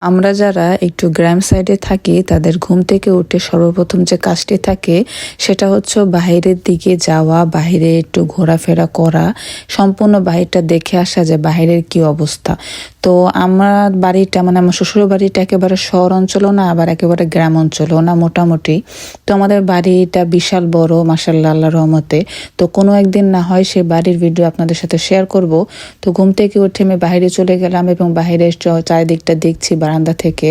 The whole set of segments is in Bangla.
আমরা যারা একটু গ্রাম সাইডে থাকি তাদের ঘুম থেকে উঠে সর্বপ্রথম যে কাজটি থাকে সেটা হচ্ছে বাহিরের দিকে যাওয়া, বাইরে একটু ঘোরাফেরা করা, সম্পূর্ণ বাহিরটা দেখে আসা যে বাহিরের কি অবস্থা। তো আমার বাড়িটা আমার শ্বশুর বাড়িটা একেবারে শহর অঞ্চলও না, আবার একেবারে গ্রাম অঞ্চলও না, মোটামুটি। তো আমাদের বাড়িটা বিশাল বড়, মাশাআল্লাহ, আল্লাহর রহমতে। তো কোনো একদিন না হয় সে বাড়ির ভিডিও আপনাদের সাথে শেয়ার করব। তো ঘুম থেকে উঠে আমি বাইরে চলে গেলাম এবং বাইরে চারিদিকটা দেখছি বারান্দা থেকে।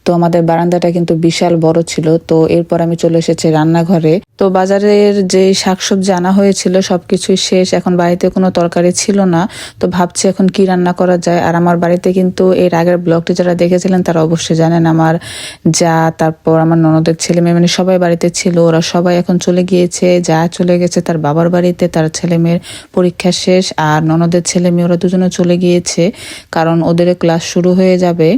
তো আমাদের বারান্দাটা কিন্তু বিশাল বড় ছিল। তো এরপর আমি চলে এসেছি রান্নাঘরে। তো বাজারের যে শাকসবজি আনা হয়েছিল সবকিছুই শেষ, এখন বাড়িতে কোনো তরকারি ছিল না। তো ভাবছি এখন কি রান্না করা যায়। আর আমার বাড়িতে কিন্তু এর আগের ব্লগটি যারা দেখেছিলেন তারা অবশ্যই জানেন, আমার যা, তারপর আমার ননদের ছেলে মেয়ে, সবাই বাড়িতে ছিল। ওরা সবাই এখন চলে গিয়েছে, যা চলে গেছে তার বাবার বাড়িতে, তার ছেলে মেয়ের পরীক্ষা শেষ। আর ননদের ছেলে মেয়ে ওরা দুজনে চলে গিয়েছে, কারণ ওদের ক্লাস শুরু হয়ে যাবে,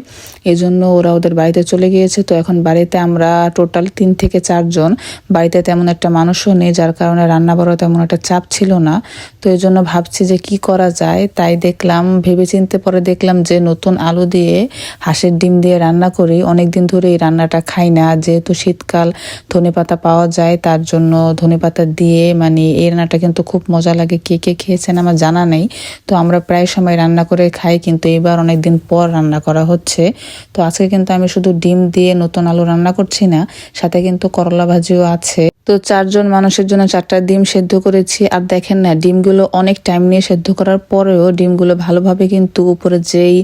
এই জন্য ওরা ওদের বাড়িতে চলে গিয়েছে। তো এখন বাড়িতে আমরা টোটাল 3 থেকে 4 জন, বাড়িতে তেমন একটা মানুষও নেই, যার কারণে রান্না বাড়া তেমন একটা চাপ ছিল না। তো এই জন্য ভাবছি যে কি করা যায়। তাই দেখলাম, ভেবে চিনতে পরে দেখলাম যে নতুন আলু দিয়ে হাঁসের ডিম দিয়ে রান্না করি। অনেকদিন ধরে এই রান্নাটা খাই না, যেহেতু শীতকাল ধনেপাতা পাওয়া যায়, তার জন্য ধনেপাতা দিয়ে এই রান্নাটা কিন্তু খুব মজা লাগে। কে কে খেয়েছেন আমার জানা নেই। তো আমরা প্রায় সময় রান্না করে খাই, কিন্তু এবার অনেকদিন পর রান্না করা হচ্ছে। তো আজকে কিন্তু আমি শুধু ডিম দিয়ে নতুন আলু রান্না করছি না, সাথে কিন্তু করলা ভাজিও আছে। তো 4 জন মানুষের জন্য 4টা ডিম সেদ্ধ করেছি। আর দেখেন না, ডিমগুলো অনেক টাইম নিয়ে সেদ্ধ করার পরেও ডিমগুলো ভালোভাবে কিন্তু উপরে যেই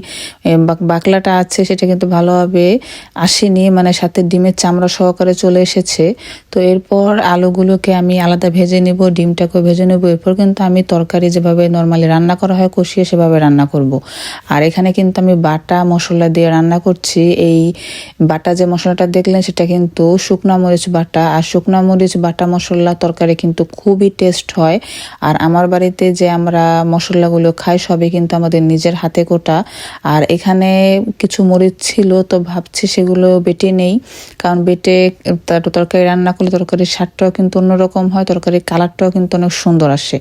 বাকলাটা আছে সেটা কিন্তু ভালোভাবে আসেনি, সাথে ডিমের চামড়া সহকারে চলে এসেছে। তো এরপর আলুগুলোকে আমি আলাদা ভেজে নেব, ডিমটাকে ভেজে নেব। এরপর কিন্তু আমি তরকারি যেভাবে নর্মালি রান্না করা হয় কষিয়ে, সেভাবে রান্না করব। আর এখানে কিন্তু আমি বাটা মশলা দিয়ে রান্না করছি। এই বাটা যে মশলাটা দেখলেন সেটা কিন্তু শুকনা মরিচ বাটা, আর শুকনা মরিচ বাটা মশলা তরকারি কিন্তু খুবই টেস্ট হয়। আর আমার বাড়িতে যে আমরা মশলাগুলো খাই সবই কিন্তু আমাদের নিজের হাতে কোটা। আর এখানে কিছু মরিচ ছিল, তো ভাবছি সেগুলো বেটে নেই, কারণ বেটে তরকারি রান্না করলে তরকারির স্বাদটাও কিন্তু অন্যরকম হয়, তরকারির কালারটাও কিন্তু অনেক সুন্দর আসে।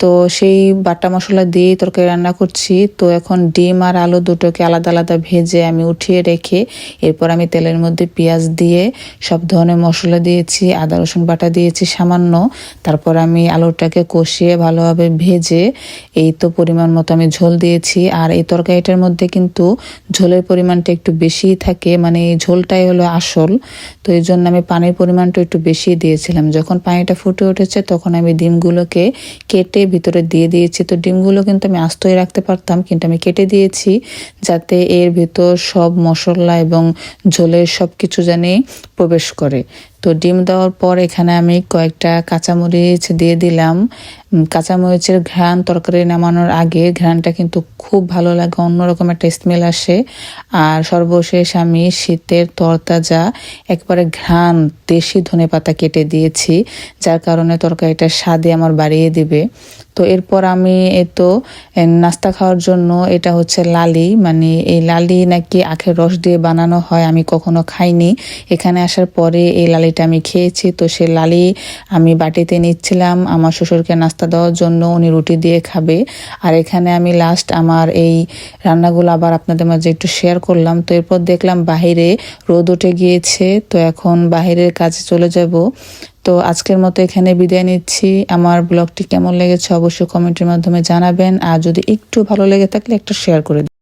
তো সেই বাটা মশলা দিয়েই তরকারি রান্না করছি। তো এখন ডিম আর আলু দুটোকে আলাদা আলাদা ভেজে আমি উঠিয়ে রেখে, এরপর আমি তেলের মধ্যে পেঁয়াজ দিয়ে সব ধরনের মশলা দিয়েছি, আদা রসুন বাটা দিয়েছি সামান্য। তারপর আমি আলুটাকে কষিয়ে ভালোভাবে ভেজে, এই তো পরিমাণ মতো আমি ঝোল দিয়েছি। আর এই তরকারিটার মধ্যে কিন্তু ঝোলের পরিমাণটা একটু বেশিই থাকে, এই ঝোলটাই হলো আসল। তো এই জন্য আমি পানির পরিমাণটা একটু বেশি দিয়েছিলাম। যখন পানিটা ফুটে উঠেছে তখন আমি ডিমগুলোকে কেটে ভিতরে দিয়ে দিয়েছি। তো ডিমগুলো কিন্তু আমি আস্তই রাখতে পারতাম, কিন্তু আমি কেটে দিয়েছি যাতে এর ভিতর সব মশলা এবং ঝোলের সব কিছু জানি প্রবেশ করে। তো ডিম দেওয়ার পর এখানে আমি কয়েকটা কাঁচামরিচ দিয়ে দিলাম। কাঁচামরিচের ঘ্রাণ তরকারি নামানোর আগে ঘ্রাণটা কিন্তু খুব ভালো লাগে, অন্যরকম একটা স্মেল আসে। আর সর্বশেষ আমি শীতের তরতাজা একবারে ঘ্রাণ দেশি ধনেপাতা কেটে দিয়েছি, যার কারণে তরকারিটা স্বাদে আমার বাড়িয়ে দিবে। তো এরপর আমি নাস্তা খাওয়ার জন্য, এটা হচ্ছে লালি, এই লালি নাকি আখের রস দিয়ে বানানো হয়, আমি কখনো খাইনি। এখানে আসার পরে এই লালিটা আমি খেয়েছি। তো সেই লালি আমি বাটিতে নিচ্ছিলাম আমার শ্বশুরকে নাস্তা দেওয়ার জন্য, উনি রুটি দিয়ে খাবে। আর এখানে আমি লাস্ট আমার এই রান্নাগুলো আবার আপনাদের মাঝে একটু শেয়ার করলাম। তো এরপর দেখলাম বাহিরে রোদ উঠে গিয়েছে, তো এখন বাহিরের কাজে চলে যাব। তো আজকের মতো এখানে বিদায় নিচ্ছি। আমার ব্লগটি কেমন লেগেছে অবশ্যই কমেন্টের মাধ্যমে জানাবেন, আর যদি একটু ভালো লেগে থাকলে একটা শেয়ার করে দিন।